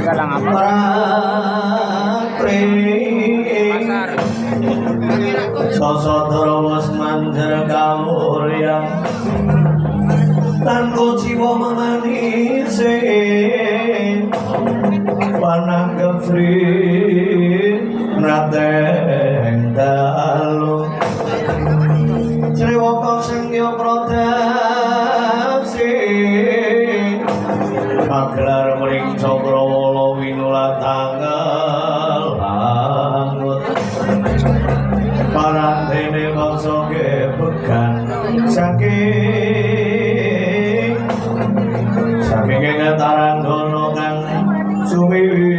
Galang apa? Sosodoro was manjar kamurya tanko jiwa memanise panang kefri nateng dalu Sriwaka sengyo prodasi Magelar mring Cakrawala winula tanggal langut parantene bangsa gebegan saking Taranggana kang sumiwi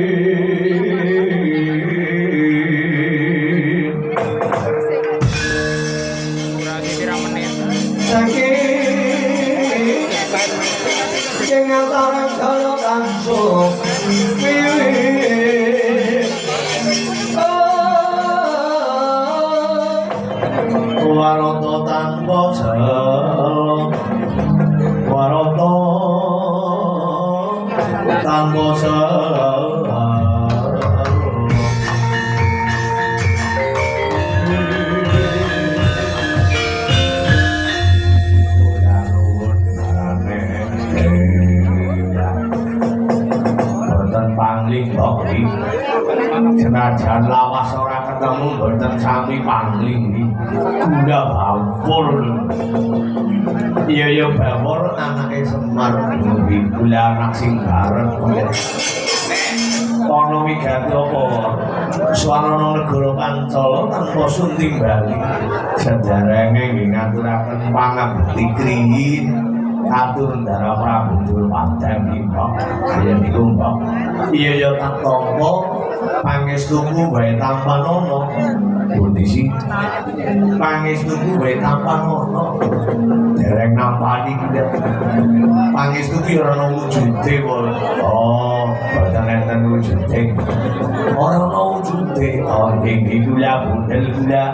saking Taranggana kang sumiwi Warata tanpa selo Warata tanpa selo boten pangling kok senajan lawas ora ketemu boten sami pangling gula bawur iya bawur anake Semar gula anak sing bareng ana wigati apa swarana negara Pancala tanpa suntimbali sedarenge nggih ngaturaken pangabekti kriyin atur ndara Prabu Durpadang nggih Mbok kaya niku Mbok iya ya tak tampa pangestuku wae tanpa nono pundi sih pangestuku wae tanpa nono dereng nampani kita pangestuku ora ono wujude oh boten enten wujude ora ono wujude oh nggih kula bundel kula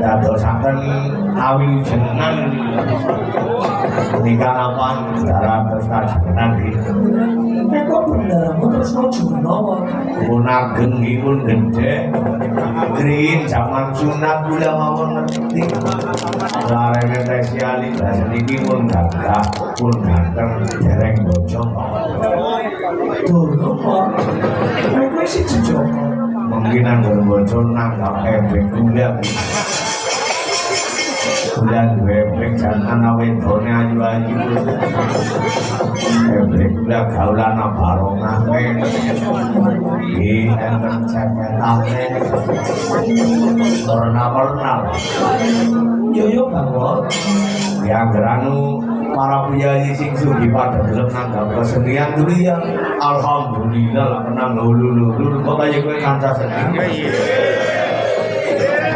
dadosaken awilujengan nikah napan darah terstajenan gitu kok bener terus Juno pun ageng pun gede green zaman sunat kula mawon ngerti larene spesialis bahasa niki pun gagah pun ganteng dereng bojong durung kok kowe sih jujur mungkin anggar bojong nanggap efek kula bulan webek jangan awedone ayu-ayu webek kula gaulana barongah iki enten cepetane pernah yo bangun ya geranu para penyanyi sing sugih pada gelem nanggap kesenian dulu ya alhamdulillah kenang lulu kok kaya kowe kanca seni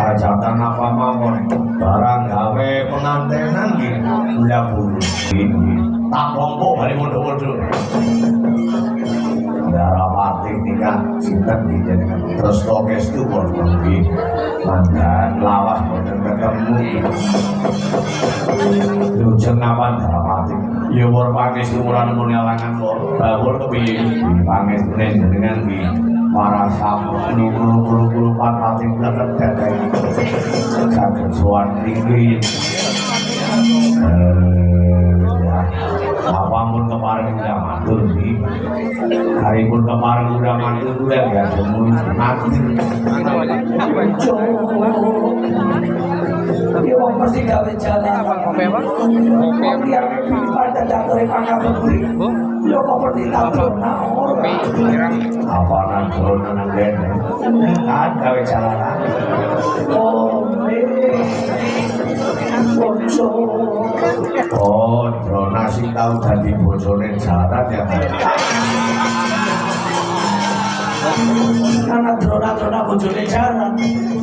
hajatan apa mawon barang gawe pengantenan nggih gula bulu ini tak pompo bali mondok-mondok Darawati nikah sinten dijenengan terus tokestu wonten nggih mandan lawas boten ketemu lujeng napan Darawati ya war pangestu ora nemu alangan bawur kepiye pangestune jenengan nggih para sampun guru-guru pati belakang dadai saged sowan tinggi apapun kemarin udah matur nih hari pun kemarin udah matur udah ya semua mati dia mau pasti gawe jalan kopi apa? Kopi yang pada datang angkat beli yo kopi tahu apa nanti nanti kan gawe jalan oh drona sih tahu jadi bojone jalan ya karena drona bojone jalan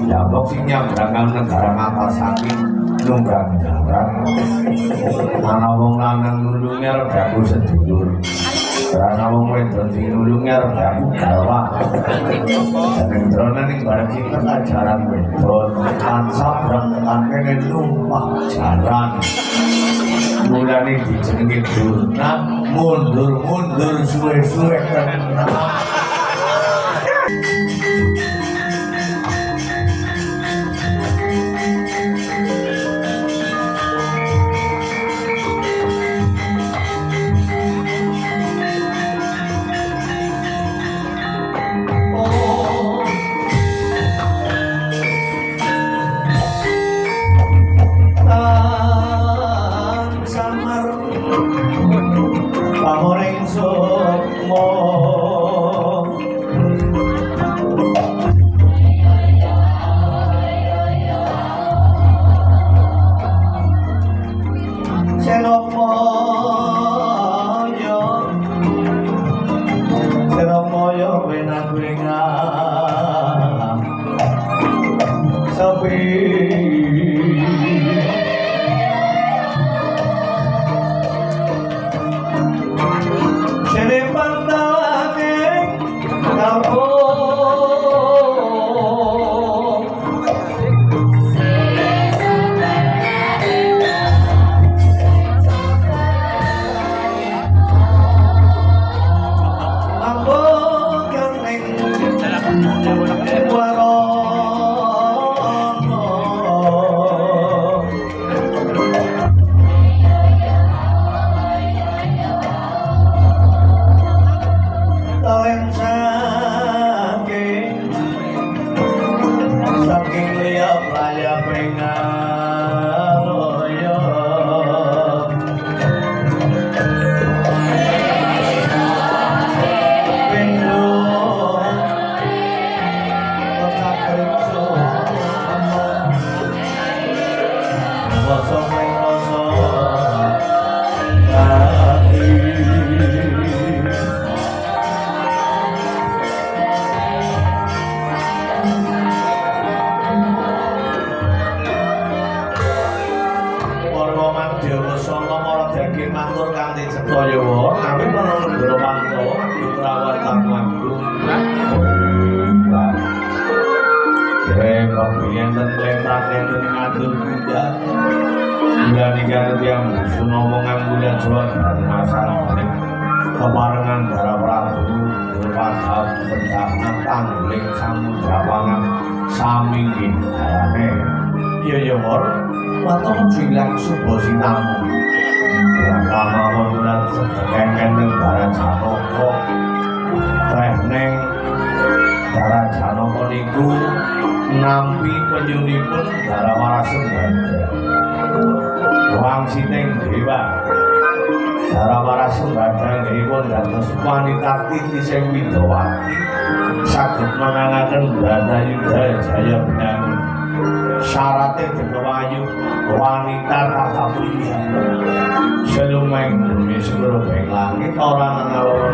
ya boxingnya berangkat negara ngapa saking nunggang jalan mana wong lanang nulungnya redaku sedulur karena wong wedon sing nulungnya redaku galwak dan drona ning bareng cinta ajaran wedon tansah berangkat kene numpah jalan mulane dijenengi Durna mundur suwe-suwe tenan. Keparengan Dara Prabu berpadhap pendangan tangling samudrapangan sami ngindarane ya wor waton jilang suba sinamu pramana murat kengken ning Dara Janaka reh ning Dara Janaka niku nampi penyunipun Dara Warasembada wangsiting dewa Dara Warasembada nggihipun dados wanita titi sing widawati saged menangaken Bratayuda jaya benangi syarate dewayu wanita tata mulia selumeng bumi sepuluh beng langit ora ngaloro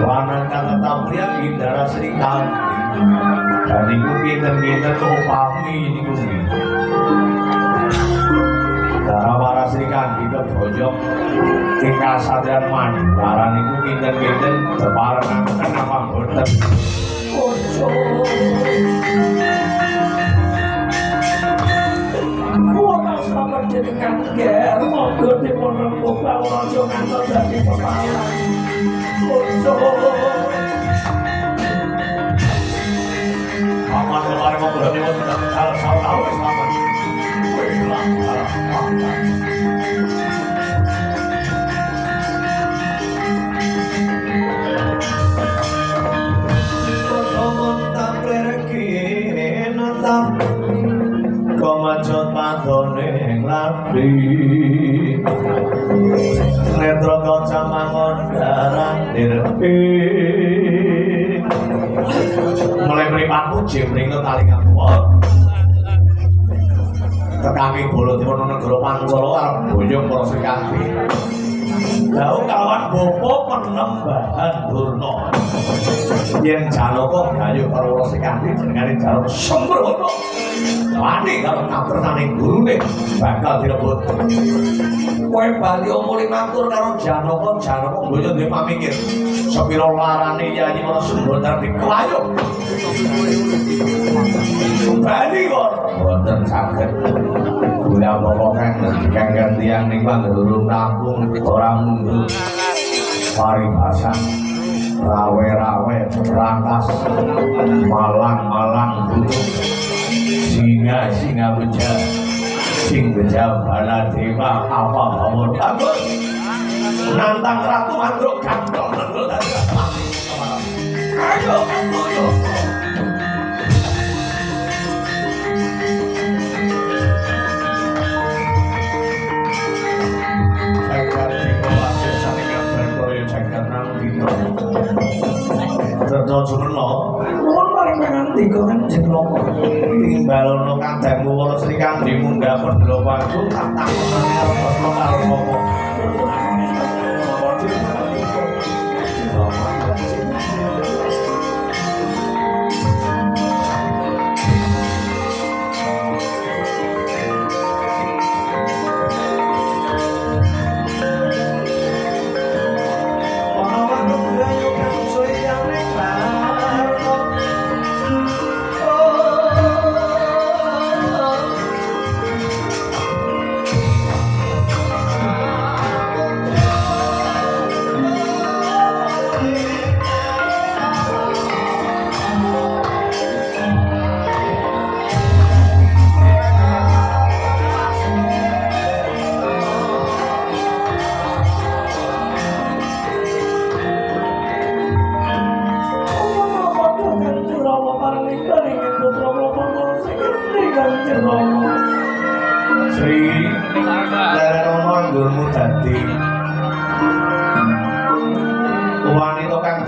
wanita tata mulia Indara Srikanti dan niku pinten-pinten upami niku Dara Warasrikanti kebojok tingkah sadran Mandara niku pinten-pinten beparengaken apa boten ojo kuwi sampeyan jenengan ger monggo dipun rembug kawula ngantos dadi pepalang ojo aman kemarin monggo dipun salah wis aman Komajot padone nglapi netra kaca mangon darah dirpi mulai mripatmu jemring tali kapuat tekangi Baladéwa negara Pancala arep boyong para Srikanti Dawu kawan bopo penembahan Durna yen Janaka gayu karo Srikanti jenengane Janaka Sembrono wani karo kapernaning gurune bakal direbut kowe bali omole matur karo Janaka mboyo duwe pamikir sepira larane Yayi ana Sembrono diklayuk bali kok boten saged Gula pokok kan gantian ning pangguru kampung ora mundur. Paribasan rawe-rawe rantas malang-malang butuh singa beja sing beja bala dewa apa bawon bagus nantang ratu mandruk gantol nendul dari ayo ayo Terus jono, nuwun paring ngandika kan jeneng timbalono kadangmu wala Sri Kandi munggah pendhela wangku tak takonane karo karo apa.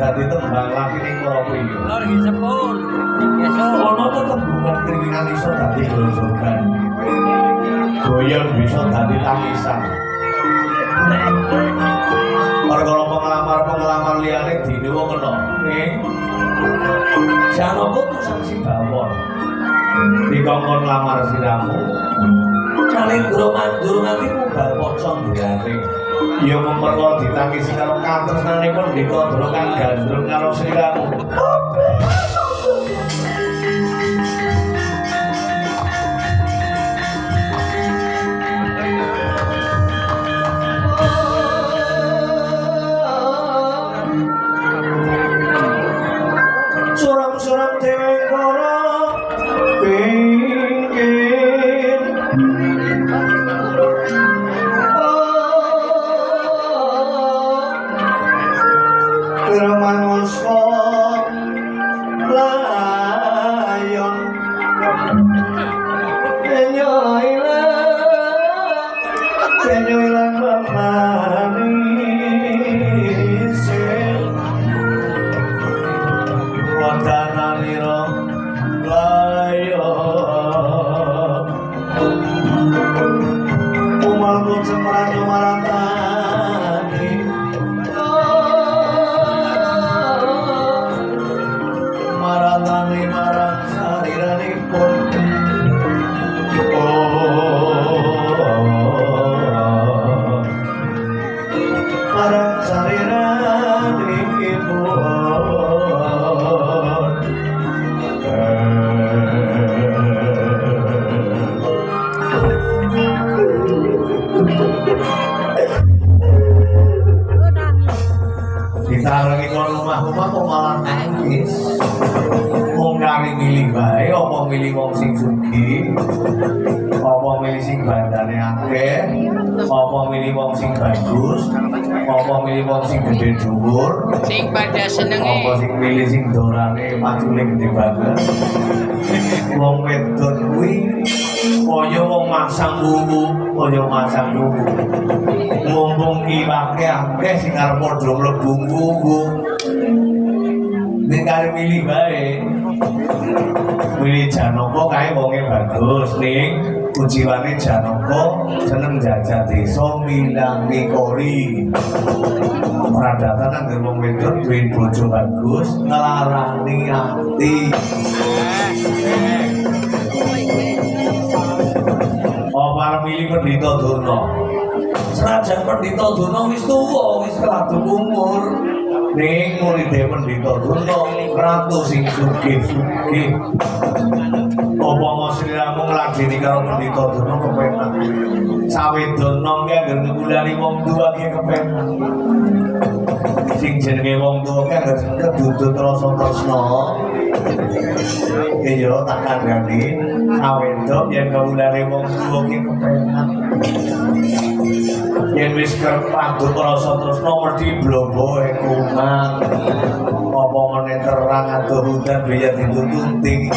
Dadi tembang lagi ning Purworejo. Lor iki sepur. Esuk Ono tetembungan kringan iso dadi grojogan. Goyang bisa dadi tangisan. Perkara penglamar liyane dinewa kena. Ning Janaka tusan Sibawon. Dikongkon lamar siramu. Saling durung nganti mubal pocong diare. Ya memperkara ditangisi karo katresnanipun Dika Drokan gandrung karo siramu. Suram-suram dewe kara pinggir Ramanuswa layon Kenyoilan manis Wadananiro layon Umalku semerang marantani Maratani marang sariranipun marang ditarangi kon omah-omah kok malah nangis. Wong kari milih bae apa milih wong sing sugih? Apa milih sing bandane akeh? Apa milih wong sing bagus? Apa milih wong sing gede dhuwur? sing pada senenge. Apa sing milih sing dorane macule gede banget? Wong wedon kuwi kaya wong masang buku, kaya masang buku. Mumpung iwake akeh sing arep padha mlebu buku. Nek kare milih bae. Milih Janaka kae wonge bagus ning kujiwane Janaka seneng jajah desa milangi kori. Ora datang nang wong wedon duwe bojo bagus ngelarani ati. Apa milih Pendhita Durna? Senajan Pendhita Durna wis tuwa, wis keladuk umur. ning muridé Pendhita Durna ratu sing sugih-sugih. Apa Sri Ramu nglajeni karo Pendhita Durna kepenak. Sawedon nom ki anggere ngulani wong tuwa ki kepenak. Sing jenenge wong tuwa ki anggere kedudut rasa tresna. Iya tak kandhani sawedon yen ngulani wong tuwa ki kepenak. Yen wis kerpadut rasa tresna mesti bloboe kumat. Apa meneh terang adoh hutan biya ditututi.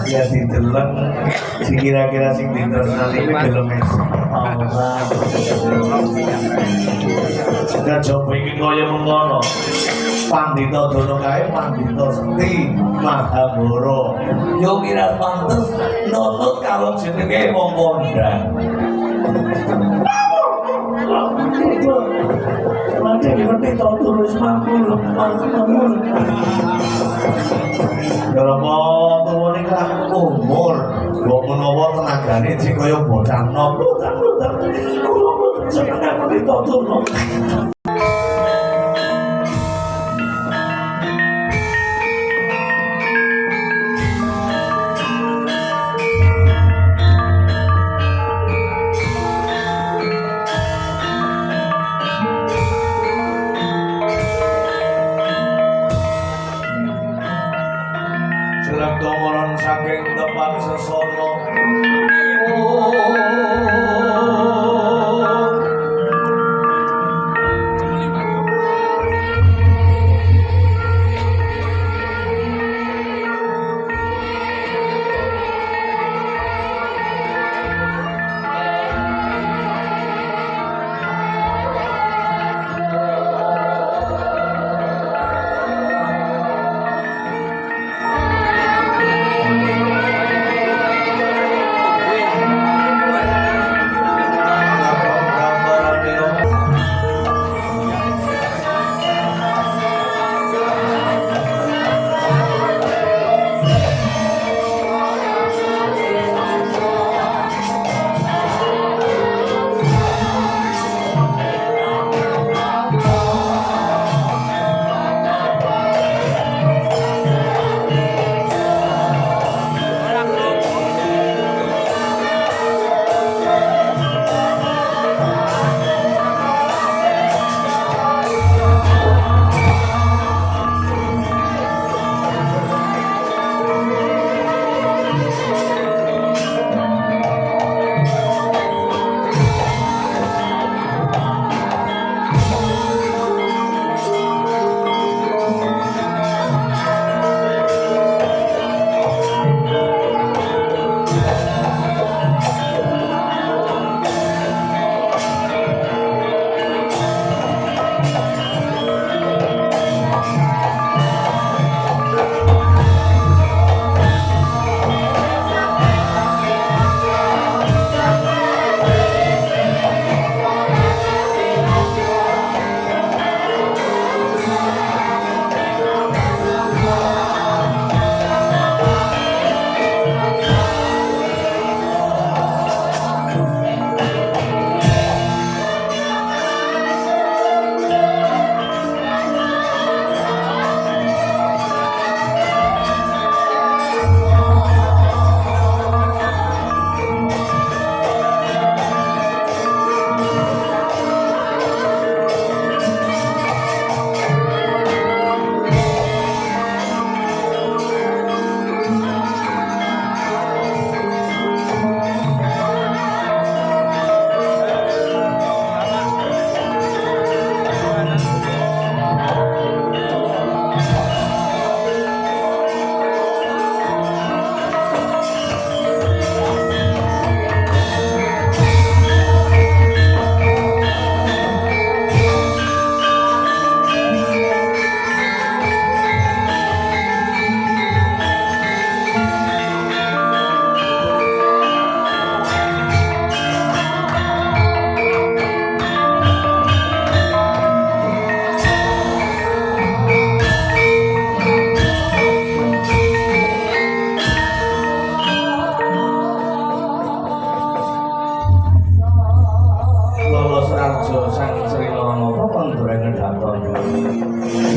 Ya dideleng sing kira-kira sing ditresnani kuwi deleng Allah. Kajaba iki kaya mengkono. Pandhita Dono kae Pandhita Sekti Mahabara. Yo kira pantes nunut karo jenenge wong kondang. Mati Pandhita Dono semangkul. Kalau mau tuwa ning umur, kok menawa tenagane sing kaya bocah nom, kula mboten seneng Pandhita Dono. Domoran saking depan sesono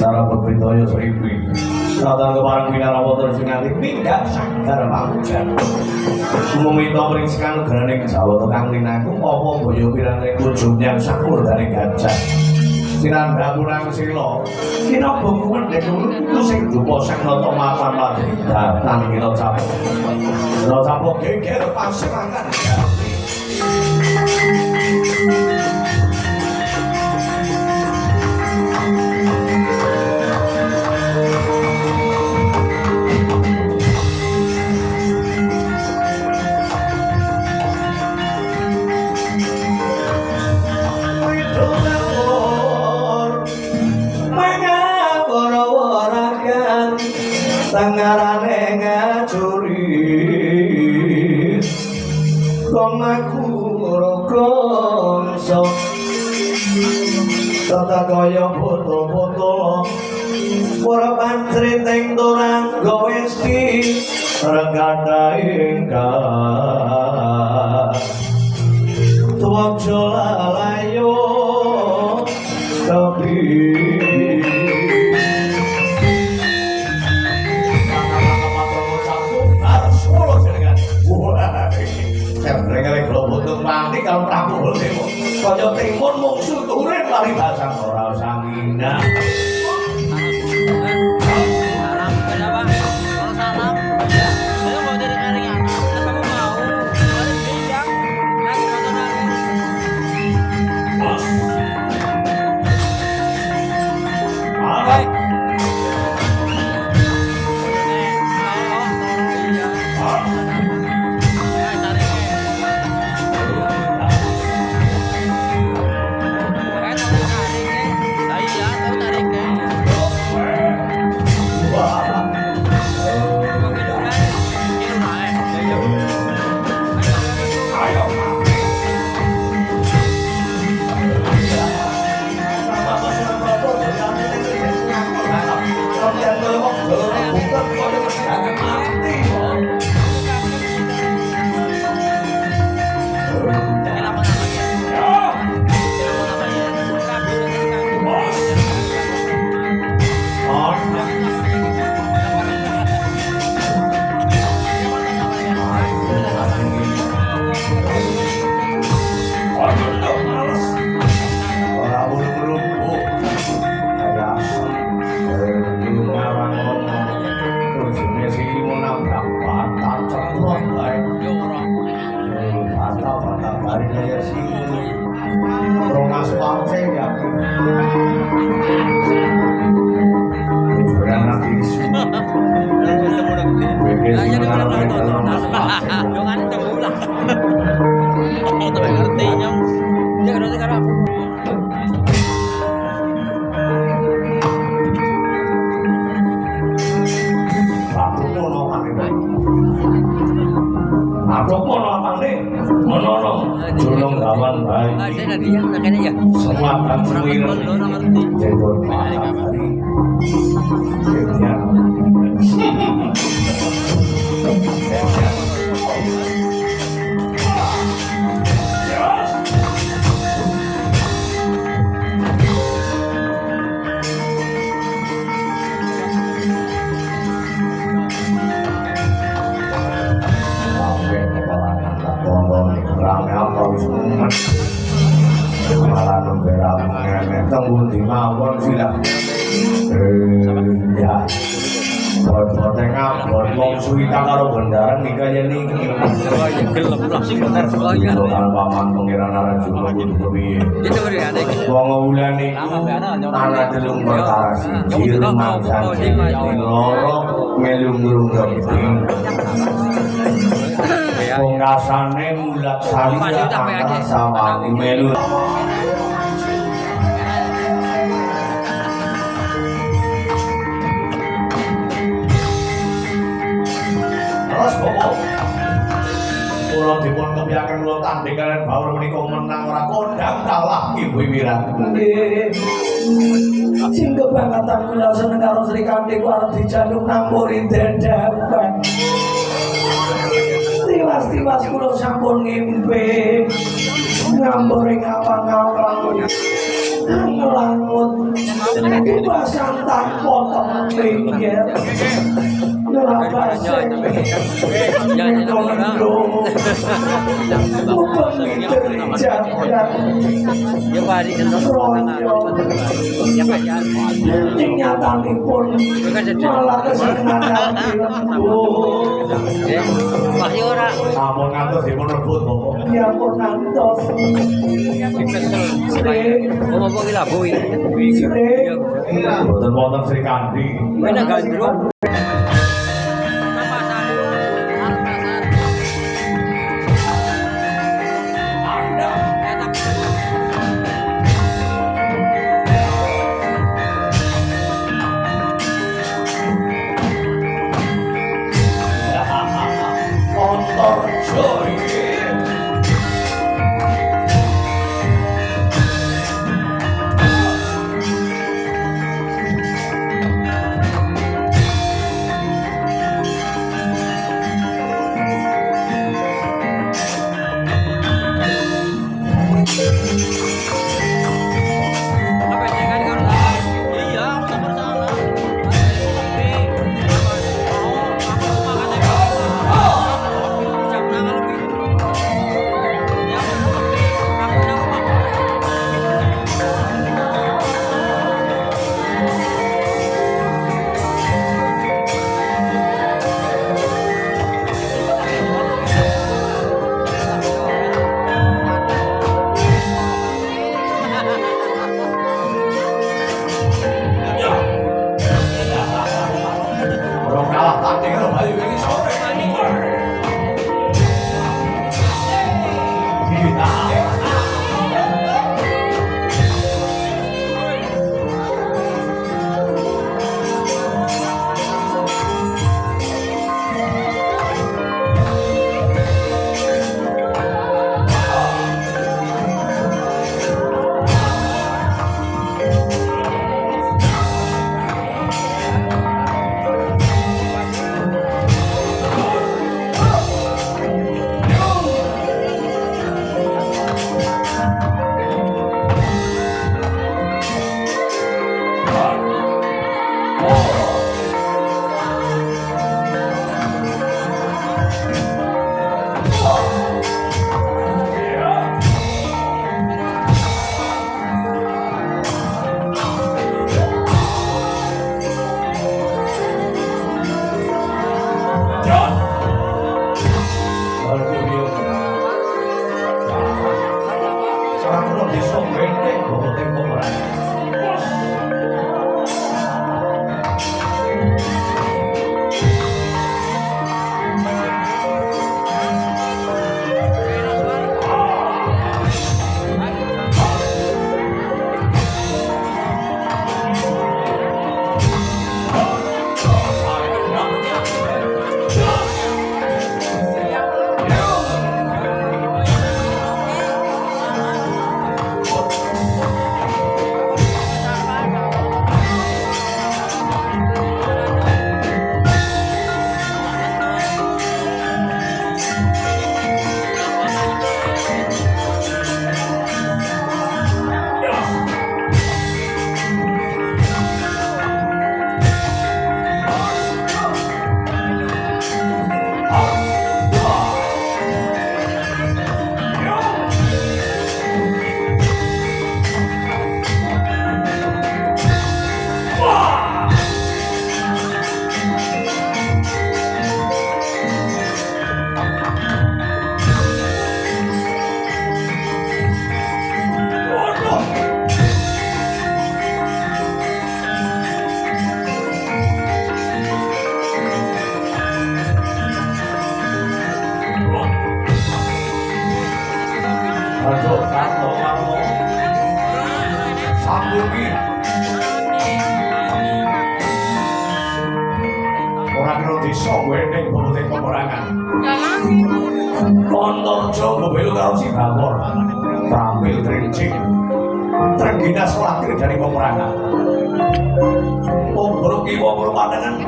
Sara Bebitoyo Sriwi Satan keparang Winarawoto Singanti Pindah Sanggar Pamujan Sumumito Meringsikan Negaraning Jawoto Kang Linaku Opo Boyo Pirantring Ujung Yang Sakur dari Gajah Sinanda Kurang Silo Kino Bungkuan Dekul Sing Dupo Sang Noto Mapan Padri Datang Kino Capo Kino Capo Geger Pasirangan Tangarane ngacuri kong aku rokongso tata kaya foto-foto ora pantri teng dorang goesti regata ingkang tuwak jolalayo tapi Rengelek globot mati kalau Prabu Balewo kaya timun mung suture paribasan ora usah ngina. Salam kenapa? Salam. Saya mau dari kering anak. Kamu mau? Ada bijak. Nanti nonton Bos. Hai. Pungkasane mulat sari antara sama melu. Terus bobo. Kula dipun kepiyaken kula tanding kalian bawur menika menang ora kondang kalah Ibu Wira. Nggih. Sing kebangatan kula seneng karo Sri Kandi ku arep dijaluk nampuri dendhapet. Tiwas-tiwas kula sampun ngimpi ngambur ing awang-awang ngelangut Pasang tanpa templingnya Ngelapasnya Kondo Upami terjagat Nyatanipun Malah kesenangan Sampun ngantos dipun rebut Bapak. Ya pun ngantos. Sri. Bapak ki labu iki. Sri. Boten wonten Sri Kandi. Wena gandrung. Tergina selatir dari peperangan. Tubruk iwo perumahan.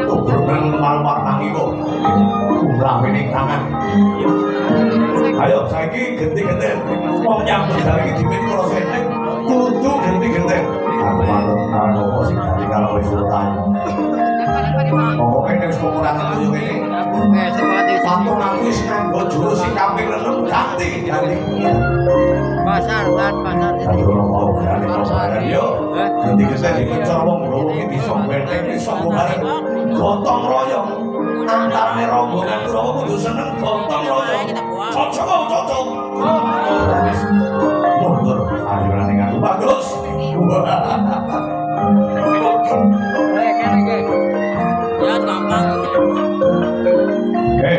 Tubruk dengan malu-malu nangiwo. Ulah wening tangan. Ayo saiki genti-genti. Mau nyambut dari ini dimin kalau saya kudu genti-genti. Aku malu kaping 6 ganti. Pasar kan pasar. Aduh mau berani pasaran yuk. Nanti kita dikejar wong loro iki bisa benteng iso bareng. Gotong royong antarané rombongan Kurawa kudu seneng gotong royong. Cocok. Wis mundur ayunan ning aku bagus. Ya gampang.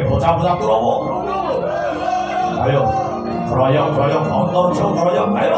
Bocah-bocah Kurawa. Ayo, keroyong motor keroyong. Ayo.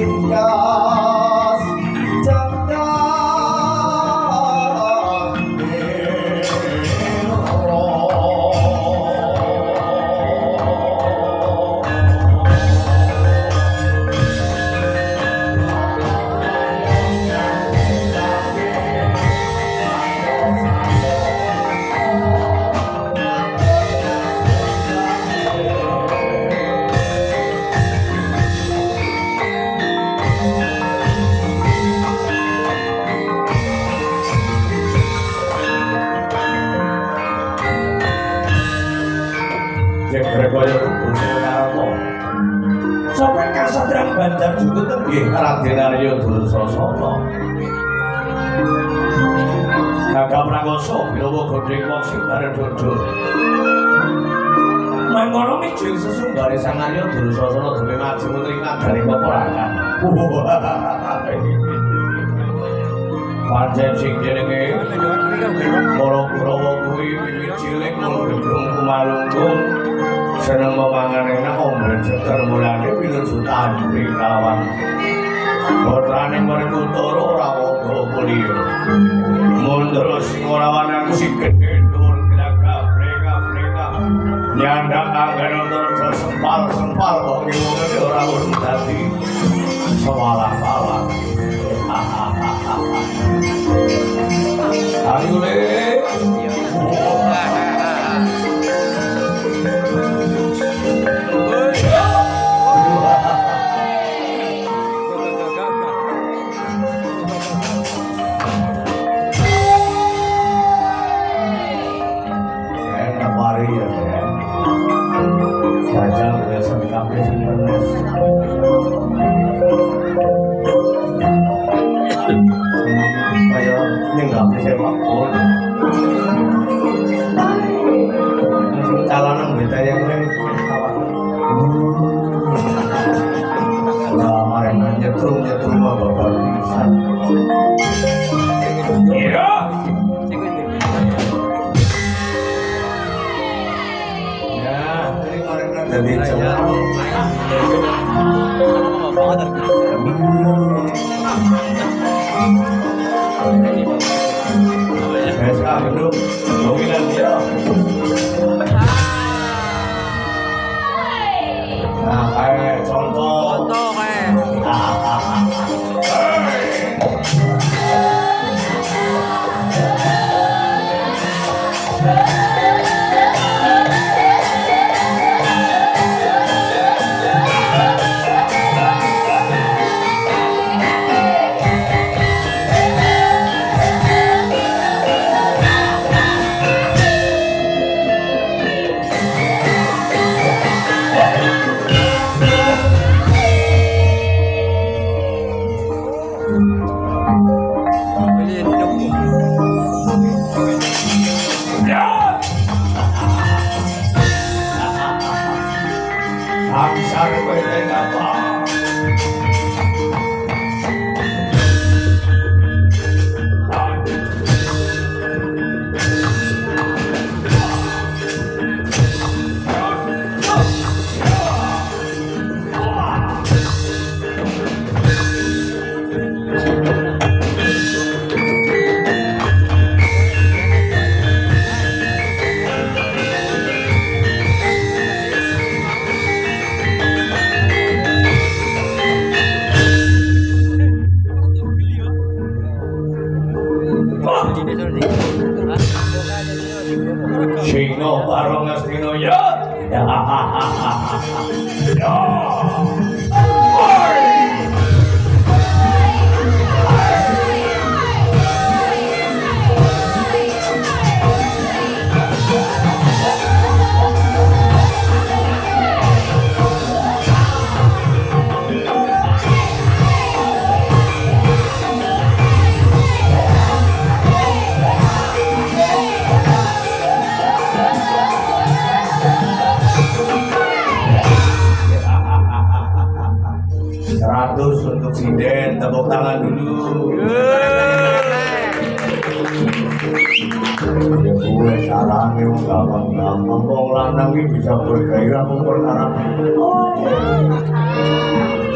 ringkas sampai kasadran bandar juga tenggih Raden Arya Durasasana Gagah Prakoso Bilawa Godheng Wong sing bareng dodol mangkono mijing sesunggare Sang Arya Durasasana dene maju nringkang dari peperangan pancen sing jenenge para Kurawa kuwi wiwit cilik mung gedung kumalungkung seneng memangan enak omben seger mulane pinuju tanding kawan putrane mereka turu ora wodo kuliah mundur sing ora wanan sing gedhe dhuwur bleka nyandang anggen tur sempal kok ngene ora urung dadi sewalah-walah ayo le calonan beda yang lain mereka nyetrum mau bapak bisa iya ya ini mereka jadi celah hidup dominan dia nah kayak contoh Sino barong Astino ya. Ya. Untuk sinden, tepuk tangan dulu. Ya gue caranya gampang-gampang, wong lanang ini bisa bergairah memperkara.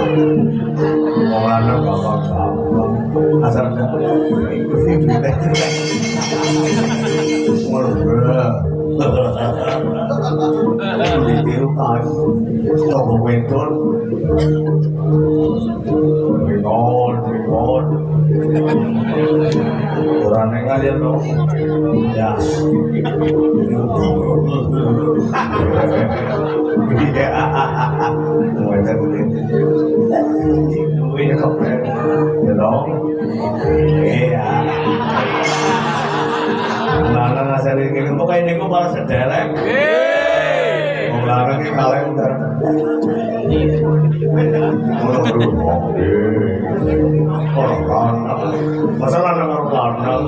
Wong lanang gampang asal ikuti duit ditiru kan toko wedon wikon orang yang ngalir dong ya wedon duitnya keren ya dong iya lanang asal ini pokoknya ini malah sederek lanang ini kalah udah orang lanang masa lanang orang lanang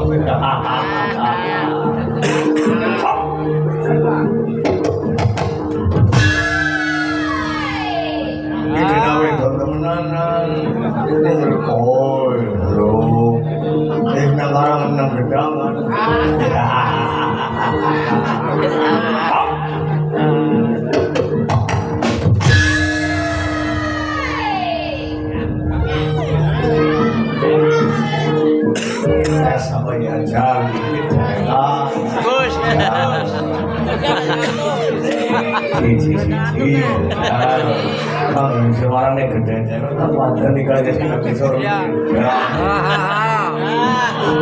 ini nawe temen-temenan koi lo ini ngarang nang gedangan apa ya jadi Gus. Cici kalau seorang yang gede jadi tak ada nikah jadi nanti sore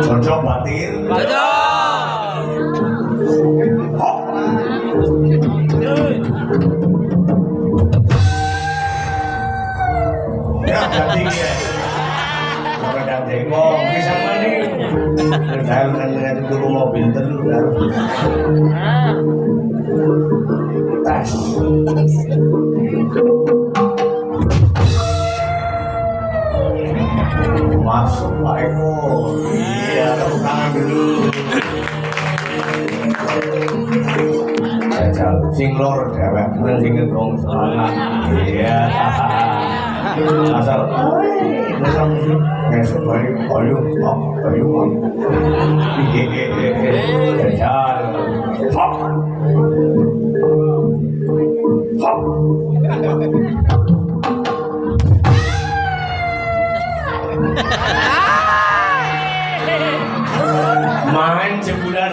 cocok batin ya jadi ya kalau dah tengok bisa mana saya kan dulu mobil terus tes masuk Pak Eko iya tepuk tangan dulu jajal sing lor dewek bener sing ngegong semangat iya asal datang besok balik ayo jajal hop hop main sebulan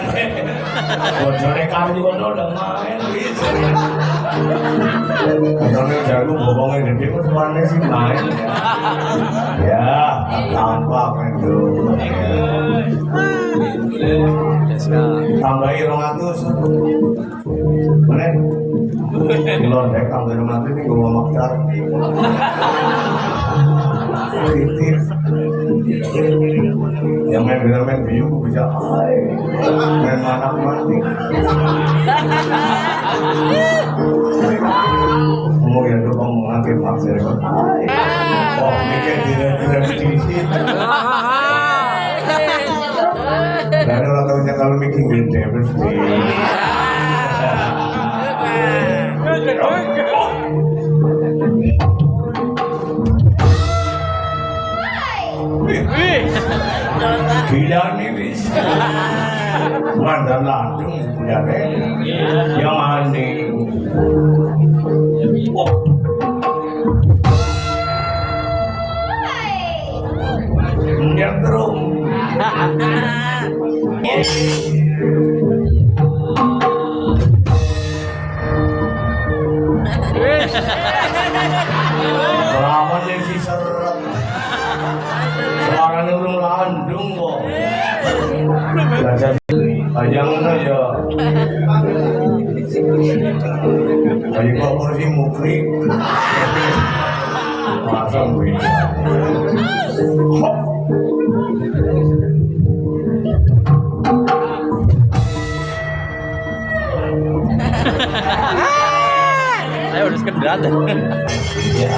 bojone kali kono udah main wis katanya jago bobongnya gede kok semuanya sih main ya tampak itu tambahi 200 mana kalau dek tambahi 200 ini gue mau makar titik yang main biu bisa main manak mati ngomong ya tuh ngomong nanti paksa oh mikir tidak diisi dan orang tahunya kalau mikir gede pasti gila nih wis mandan landung ya yang mandi nyetrum lawan yang si seret suaranya urung landung kok belajar panjang aja ayo kok kursi mukri pasang gue Ayo udah sekedar ya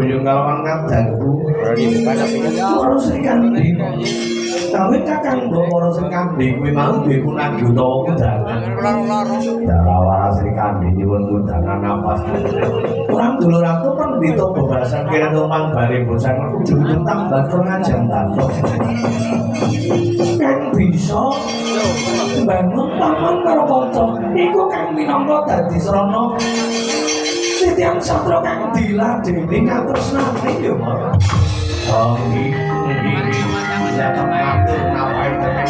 buyung kalawan kadangku. Para Sri Kandi. Kawit kakang para Sri Kandi kuwi mau duwe punagi utawa kundangan. Darawara Sri Kandi nyuwun kundangan napas. Kurang duluraku pendhita bebasan kira tumpang bare bosan ujung tambah pengajian tanpa. Kang bisa bangun taman karo kanca iku kang minangka dadi srana setiap satra kang diladeni ngatresnane ya Mas. Oh iki datang ngatur nawae temen.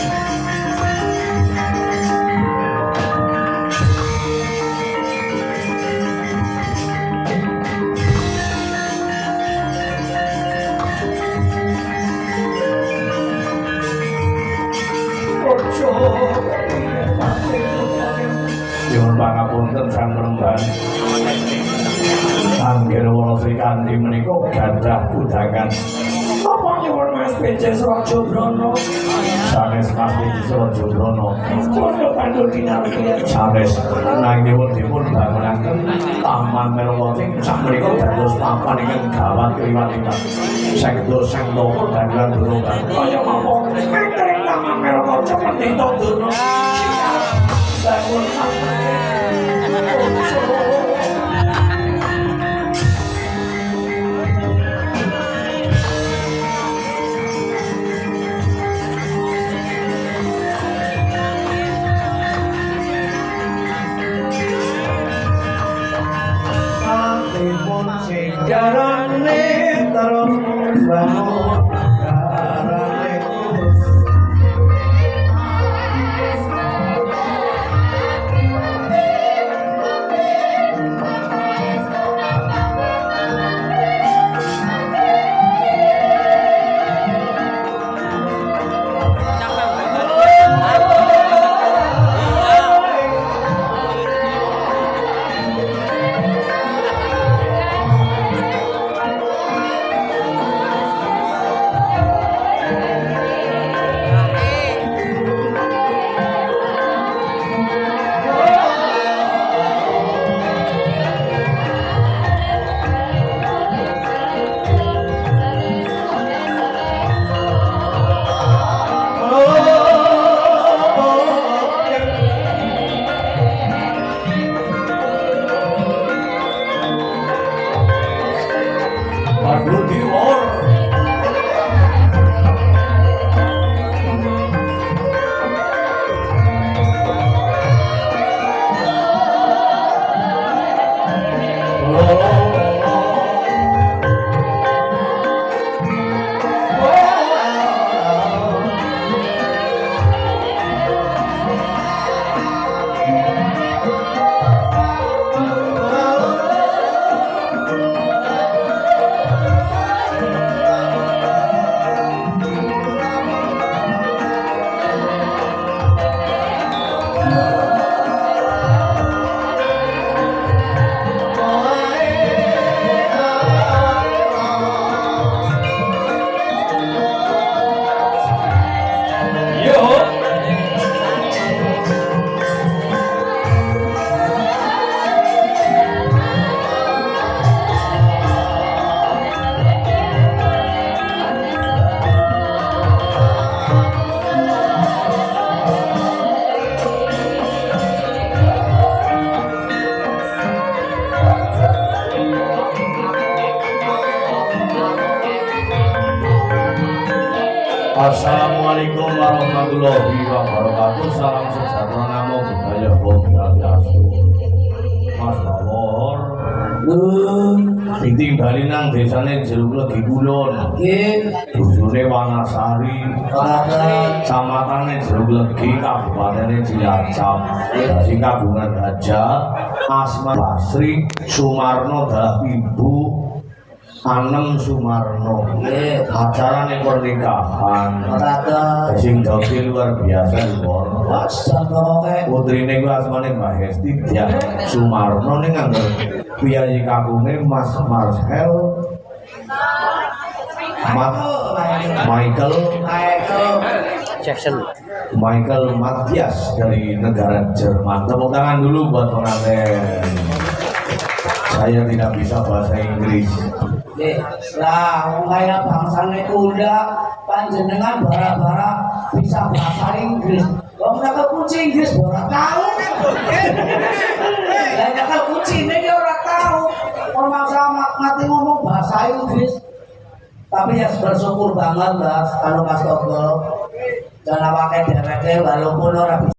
Nyuwun pangapunten sang Remban. Angger wala Sri Kandi menika gadah kudangan. Apa nyuwun Mas PJ Surajabrono? Sanes Mas PJ Surajabrono. Kono pandul dinarti sanes nang nyuwun dipun bangunaken Taman Merwati sakmenika dados papan ingkang gawat kliwat-kliwat. Saged sang loko dagelan durungan. Kaya mawon mentring Taman Merwati cepet ditondurno. Bangun Jarane terus bangun jarane terus Assalamualaikum warahmatullahi wabarakatuh. Salam sejahtera, namo buddhaya, Om Swastiastu. Mas Bawor, ditingali nang desane Jeruk Legi Kulon. Dusune Wanasari, camatane Jeruk Legi, kabupatene Cilacap. Dadi kagungan raja Asma Basri Sumarno dah ibu Anem Sumarno. Acarane pernikahan sing dadi luar biasa lho. Putrine ku asmane Mbak Hesti Diah Sumarno ning nganggo piyayi kagunge Mas Marcel Michael Matias dari negara Jerman. Tepuk tangan dulu buat pengantin. Saya tidak bisa bahasa Inggris. Lah, wong kaya bangsane kuda panjenengan bara-bara bisa bahasa Inggris. Wong nyekel kunci Inggris ora tahu. Lah nyekel kucine ya ora tahu. Ora masalah mati ngomong bahasa Inggris. Tapi ya bersyukur banget Mas, kalau Mas Togo. Jangan pakai dereke walaupun ora